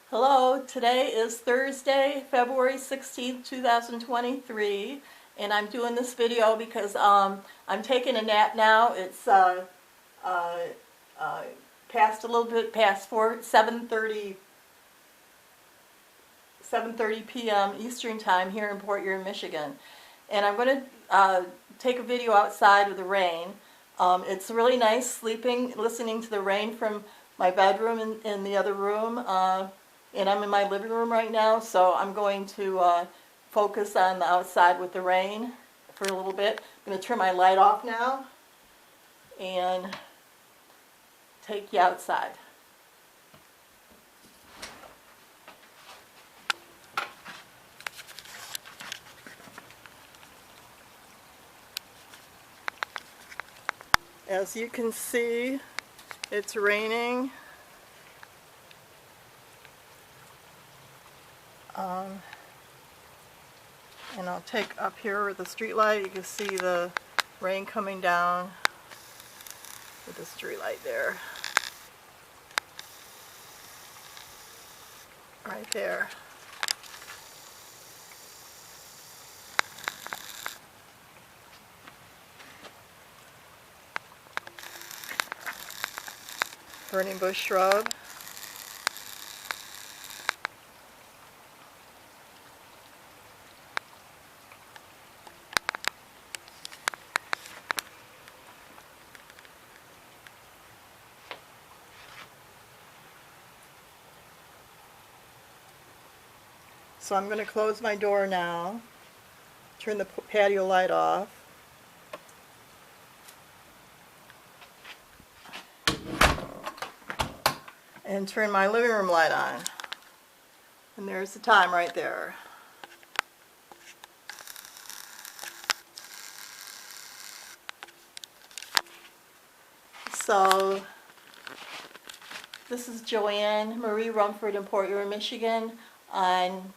Hello, today is Thursday, February 16th, 2023, and I'm doing this video because I'm taking a nap now. It's past a little bit past 7:30 p.m. Eastern Time here in Port Huron, Michigan. And I'm going to take a video outside with the rain. It's really nice listening to the rain from my bedroom in the other room. And I'm in my living room right now, so I'm going to focus on the outside with the rain for a little bit. I'm going to turn my light off now and take you outside. As you can see, it's raining. And I'll take up here with the street light. You can see the rain coming down with the street light there. Right there. Burning bush shrub. So I'm going to close my door now, turn the patio light off. And turn my living room light on. And there's the time right there. So this is Joanne Marie Rumford in Port Huron, Michigan on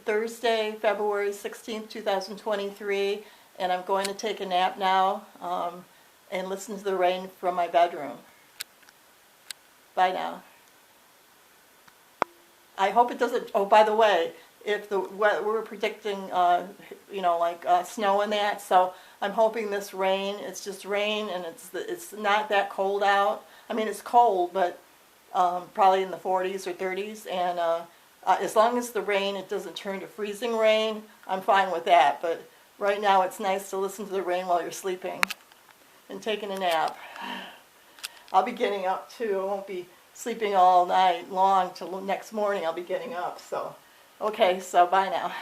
Thursday, February 16th, 2023, and I'm going to take a nap now and listen to the rain from my bedroom. Bye now. I hope it doesn't, oh, by the way, if we're predicting, snow and that, so I'm hoping this rain, it's just rain and it's not that cold out. I mean, it's cold, but probably in the 40s or 30s, and as long as the rain, it doesn't turn to freezing rain, I'm fine with that. But right now it's nice to listen to the rain while you're sleeping and taking a nap. I'll be getting up too. I won't be sleeping all night long till next morning. I'll be getting up. So, okay, so bye now.